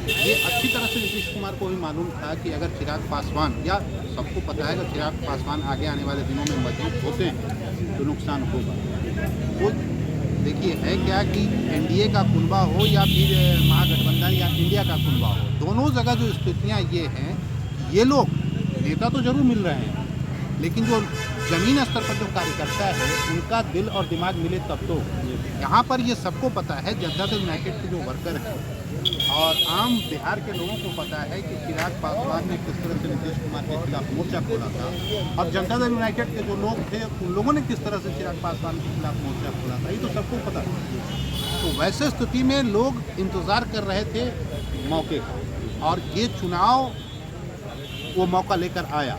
ये अच्छी तरह से नीतीश कुमार को भी मालूम था कि अगर चिराग पासवान, या सबको पता है, अगर चिराग पासवान आगे आने वाले दिनों में मजबूत होते हैं तो नुकसान होगा। तो देखिए, है क्या कि एनडीए का कुनबा हो या फिर महागठबंधन या इंडिया का कुनबा हो, दोनों जगह जो स्थितियाँ ये हैं, ये लोग नेता तो जरूर मिल रहे हैं, लेकिन जो ज़मीन स्तर पर जो कार्यकर्ता है उनका दिल और दिमाग मिले तब तो। यहाँ पर ये सबको पता है, जनता दल यूनाइटेड के जो वर्कर हैं और आम बिहार के लोगों को पता है कि चिराग पासवान ने किस तरह से नीतीश कुमार के खिलाफ मोर्चा खोला था, और जनता दल यूनाइटेड के जो लोग थे उन लोगों ने किस तरह से चिराग पासवान के खिलाफ मोर्चा खोला था, ये तो सबको पता है। तो वैसे स्थिति में लोग इंतज़ार कर रहे थे मौके का, और ये चुनाव वो मौका लेकर आया।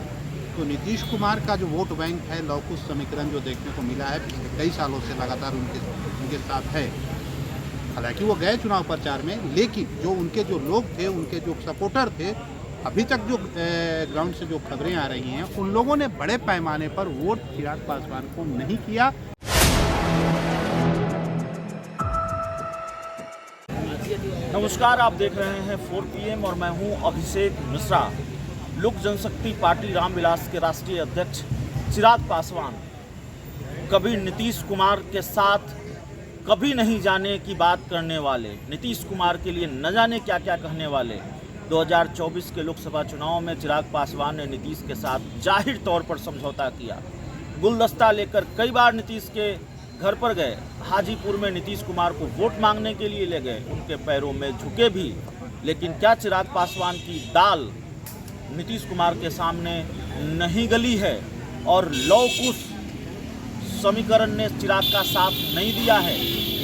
तो नीतीश कुमार का जो वोट बैंक है, लौकुश समीकरण जो देखने को मिला है पिछले कई सालों से लगातार उनके साथ है। हालांकि वो गए चुनाव प्रचार में, लेकिन जो उनके जो लोग थे, उनके जो सपोर्टर थे, अभी तक जो ग्राउंड से जो खबरें आ रही हैं, उन लोगों ने बड़े पैमाने पर वोट चिराग पासवान को नहीं किया। नमस्कार, आप देख रहे हैं 4 PM और मैं हूं अभिषेक मिश्रा। लोक जनशक्ति पार्टी रामविलास के राष्ट्रीय अध्यक्ष चिराग पासवान कभी नीतीश कुमार के साथ कभी नहीं जाने की बात करने वाले, नीतीश कुमार के लिए न जाने क्या क्या कहने वाले। 2024 के लोकसभा चुनाव में चिराग पासवान ने नीतीश के साथ जाहिर तौर पर समझौता किया, गुलदस्ता लेकर कई बार नीतीश के घर पर गए, हाजीपुर में नीतीश कुमार को वोट मांगने के लिए ले गए, उनके पैरों में झुके भी। लेकिन क्या चिराग पासवान की दाल नीतीश कुमार के सामने नहीं गली है? और लौकुश समीकरण ने चिराग का साथ नहीं दिया है,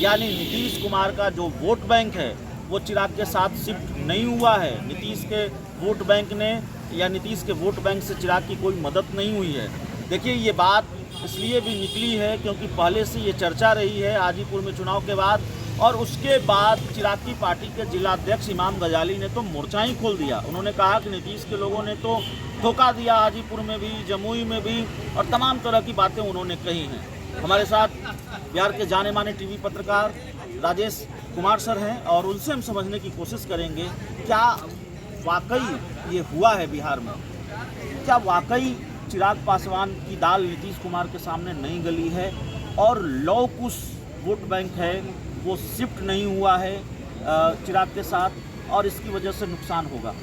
यानी नीतीश कुमार का जो वोट बैंक है वो चिराग के साथ शिफ्ट नहीं हुआ है। नीतीश के वोट बैंक ने या नीतीश के वोट बैंक से चिराग की कोई मदद नहीं हुई है। देखिए, ये बात इसलिए भी निकली है क्योंकि पहले से ये चर्चा रही है हाजीपुर में चुनाव के बाद, और उसके बाद चिराग की पार्टी के जिलाध्यक्ष इमाम गजाली ने तो मोर्चा ही खोल दिया। उन्होंने कहा कि नीतीश के लोगों ने तो धोखा दिया, हाजीपुर में भी, जमुई में भी, और तमाम तरह की बातें उन्होंने कही हैं। हमारे साथ बिहार के जाने माने टीवी पत्रकार राजेश कुमार सर हैं, और उनसे हम समझने की कोशिश करेंगे क्या वाकई ये हुआ है बिहार में, क्या वाकई चिराग पासवान की दाल नीतीश कुमार के सामने नहीं गली है और लौकुश वोट बैंक है वो शिफ्ट नहीं हुआ है चिराग के साथ, और इसकी वजह से नुकसान होगा।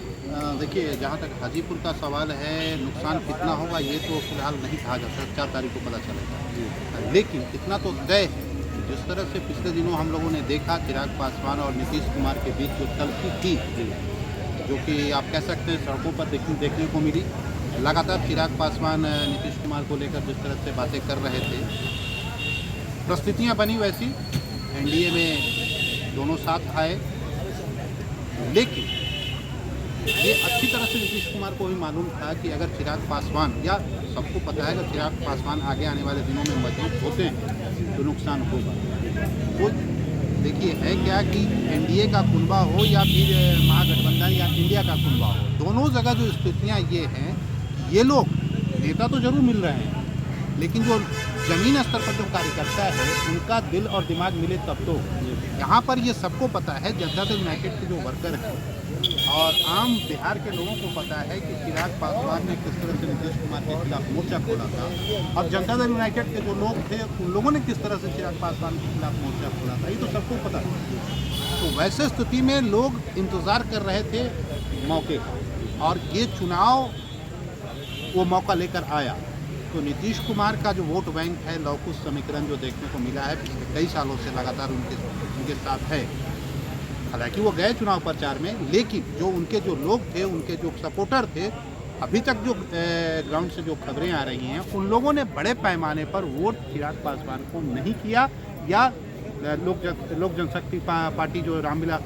देखिए, जहाँ तक हाजीपुर का सवाल है, नुकसान कितना होगा ये तो फिलहाल नहीं कहा जा सकता, 4 तारीख को पता चलेगा। लेकिन इतना तो तय है, जिस तरह से पिछले दिनों हम लोगों ने देखा चिराग पासवान और नीतीश कुमार के बीच जो तल्खी थी, जो कि आप कह सकते हैं सड़कों पर देखने को मिली। लगातार चिराग पासवान नीतीश कुमार को लेकर जिस तरह से बातें कर रहे थे, परिस्थितियाँ बनी वैसी, एनडीए में दोनों साथ आए, लेकिन ये अच्छी तरह से नीतीश कुमार को भी मालूम था कि अगर चिराग पासवान, या सबको पता है, अगर चिराग पासवान आगे आने वाले दिनों में मजबूत होते हैं तो नुकसान होगा। वो देखिए, है क्या कि एनडीए का कुनबा हो या फिर महागठबंधन या इंडिया का कुनबा हो, दोनों जगह जो स्थितियाँ ये हैं, ये लोग नेता तो जरूर मिल रहे हैं, लेकिन जो ज़मीन स्तर पर जो कार्यकर्ता है उनका दिल और दिमाग मिले तब तो। यहाँ पर ये सबको पता है, जनता दल यूनाइटेड के जो वर्कर हैं और आम बिहार के लोगों को पता है कि चिराग पासवान ने किस तरह से नीतीश कुमार के खिलाफ मोर्चा खोला था, और जनता दल यूनाइटेड के जो लोग थे उन लोगों ने किस तरह से चिराग पासवान के खिलाफ मोर्चा खोला था, ये तो सबको पता है। तो वैसे स्थिति में लोग इंतज़ार कर रहे थे मौके का, और ये चुनाव वो मौका लेकर आया। तो नीतीश कुमार का जो वोट बैंक है, लौकुश समीकरण जो देखने को मिला है पिछले कई सालों से लगातार उनके साथ है। हालांकि वो गए चुनाव प्रचार में, लेकिन जो उनके जो लोग थे, उनके जो सपोर्टर थे, अभी तक जो ग्राउंड से जो खबरें आ रही हैं, उन लोगों ने बड़े पैमाने पर वोट चिराग पासवान को नहीं किया, या लोक जनशक्ति पार्टी जो रामविलास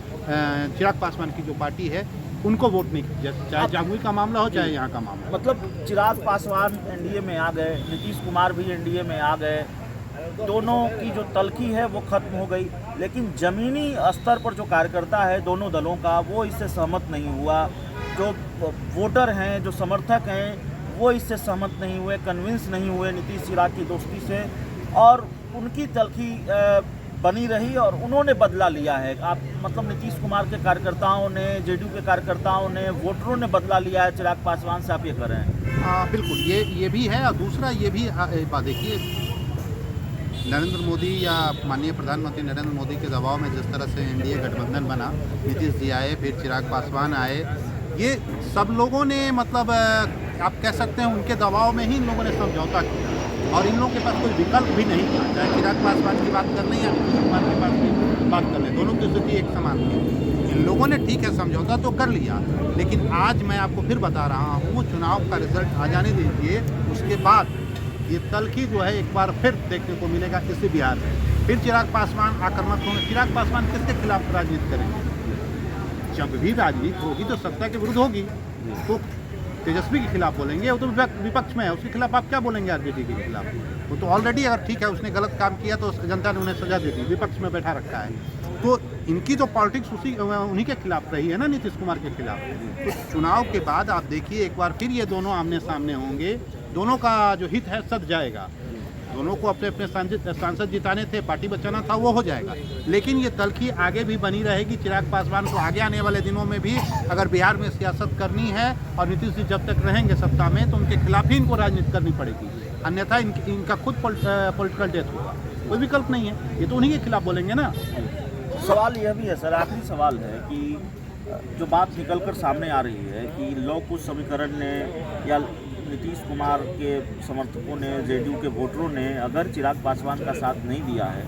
चिराग पासवान की जो पार्टी है उनको वोट नहीं किया, चाहे जमुई का मामला हो चाहे यहाँ का मामला। मतलब चिराग पासवान एनडीए में आ गए, नीतीश कुमार भी एनडीए में आ गए, दोनों की जो तल्खी है वो खत्म हो गई, लेकिन ज़मीनी स्तर पर जो कार्यकर्ता है दोनों दलों का, वो इससे सहमत नहीं हुआ। जो वोटर हैं, जो समर्थक हैं, वो इससे सहमत नहीं हुए, कन्विंस नहीं हुए नीतीश चिराग की दोस्ती से, और उनकी तल्खी बनी रही और उन्होंने बदला लिया है। आप मतलब नीतीश कुमार के कार्यकर्ताओं ने, जेडीयू के कार्यकर्ताओं ने, वोटरों ने बदला लिया है चिराग पासवान से, आप ये कर रहे हैं? बिल्कुल, ये भी है। और दूसरा ये भी बात देखिए, नरेंद्र मोदी या माननीय प्रधानमंत्री नरेंद्र मोदी के दबाव में जिस तरह से एनडीए गठबंधन बना, नीतीश जी आए, फिर चिराग पासवान आए, ये सब लोगों ने मतलब आप कह सकते हैं उनके दबाव में ही इन लोगों ने समझौता किया और इन लोगों के पास कोई विकल्प भी नहीं था। चाहे चिराग पासवान की बात कर लें या नीतीश कुमार के पास की बात कर लें, दोनों की स्थिति एक समान थी। इन लोगों ने ठीक है समझौता तो कर लिया, लेकिन आज मैं आपको फिर बता रहा हूँ, चुनाव का रिजल्ट आ जाने दीजिए, उसके बाद ये तलखी जो है एक बार फिर देखने को मिलेगा इसी बिहार में। फिर चिराग पासवान आक्रामक होंगे। चिराग पासवान किसके खिलाफ राजनीति करेंगे? जब भी राजनीति होगी तो सत्ता के विरुद्ध होगी, तो तेजस्वी के खिलाफ बोलेंगे, वो तो विपक्ष में है, उसके खिलाफ आप क्या बोलेंगे? आरजेडी के खिलाफ वो तो ऑलरेडी अगर ठीक है उसने गलत काम किया तो जनता ने उन्हें सजा दे दी, विपक्ष में बैठा रखा है। तो इनकी तो पॉलिटिक्स उन्हीं के खिलाफ रही है ना, नीतीश कुमार के खिलाफ। तो चुनाव के बाद आप देखिए एक बार फिर ये दोनों आमने सामने होंगे, दोनों का जो हित है सद जाएगा। दोनों को अपने अपने सांसद जिताने थे, पार्टी बचाना था, वो हो जाएगा। लेकिन ये तलखी आगे भी बनी रहेगी। चिराग पासवान को आगे आने वाले दिनों में भी अगर बिहार में सियासत करनी है और नीतीश जी जब तक रहेंगे सत्ता में तो उनके खिलाफ ही इनको राजनीति करनी पड़ेगी, अन्यथा इनका खुद पॉलिटिकल डेथ होगा। कोई विकल्प नहीं है, ये तो उन्हीं के खिलाफ बोलेंगे ना। सवाल यह भी है सर, आखिरी सवाल है कि जो बात निकलकर सामने आ रही है कि लव कुश समीकरण ने या नीतीश कुमार के समर्थकों ने, जेडीयू के वोटरों ने अगर चिराग पासवान का साथ नहीं दिया है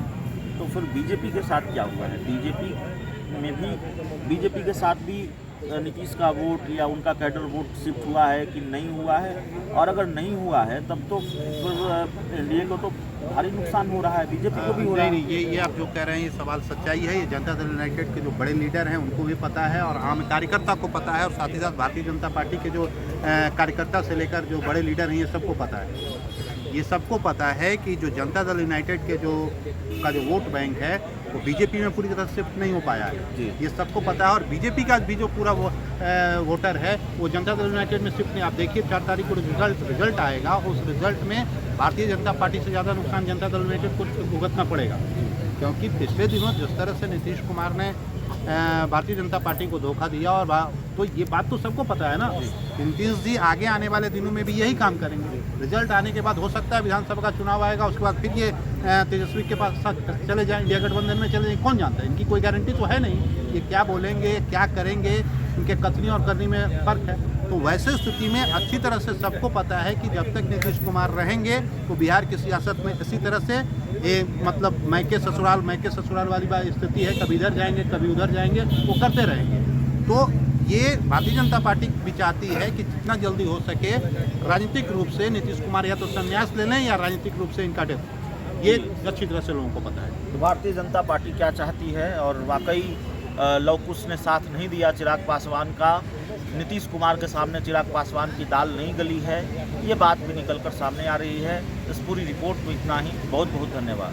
तो फिर बीजेपी के साथ क्या हुआ है? बीजेपी के साथ भी नीतीश का वोट या उनका कैडर वोट शिफ्ट हुआ है कि नहीं हुआ है? और अगर नहीं हुआ है तब तो फिर एनडीए को तो भारी नुकसान हो रहा है, बीजेपी को भी हो रहा है। नहीं, ये आप जो कह रहे हैं ये सवाल सच्चाई है। ये जनता दल यूनाइटेड के जो बड़े लीडर हैं उनको भी पता है और आम कार्यकर्ता को पता है, और साथ ही साथ भारतीय जनता पार्टी के जो कार्यकर्ता से लेकर जो बड़े लीडर हैं ये सबको पता है। ये सबको पता है कि जो जनता दल यूनाइटेड के जो वोट बैंक है वो बीजेपी में पूरी तरह शिफ्ट नहीं हो पाया है, ये सबको पता है। और बीजेपी का भी जो पूरा वोटर है वो जनता दल यूनाइटेड में शिफ्ट नहीं। आप देखिए 4 तारीख को रिजल्ट आएगा, उस रिजल्ट में भारतीय जनता पार्टी से ज़्यादा नुकसान जनता दल यूनाइटेड को भुगतना पड़ेगा, क्योंकि पिछले दिनों जिस तरह से नीतीश कुमार ने भारतीय जनता पार्टी को धोखा दिया, और तो ये बात तो सबको पता है ना। नीतीश जी आगे आने वाले दिनों में भी यही काम करेंगे। रिजल्ट आने के बाद हो सकता है विधानसभा का चुनाव आएगा, उसके बाद फिर ये तेजस्वी के पास चले जाएं, इंडिया गठबंधन में चले जाएं, कौन जानता है। इनकी कोई गारंटी तो है नहीं, ये क्या बोलेंगे क्या करेंगे, इनके कथनी और करनी में फ़र्क है। तो वैसे स्थिति में अच्छी तरह से सबको पता है कि जब तक नीतीश कुमार रहेंगे तो बिहार की सियासत में इसी तरह से मतलब मैके ससुराल वाली स्थिति है, कभी इधर जाएंगे कभी उधर जाएंगे, वो करते रहेंगे। तो ये भारतीय जनता पार्टी भी चाहती है कि जितना जल्दी हो सके राजनीतिक रूप से नीतीश कुमार या तो संन्यास ले लें या राजनीतिक रूप से इनका डेथ, ये अच्छी तरह से लोगों को पता है। तो भारतीय जनता पार्टी क्या चाहती है, और वाकई लव कुश ने साथ नहीं दिया चिराग पासवान का, नीतीश कुमार के सामने चिराग पासवान की दाल नहीं गली है, ये बात भी निकलकर सामने आ रही है। इस पूरी रिपोर्ट में इतना ही, बहुत बहुत धन्यवाद।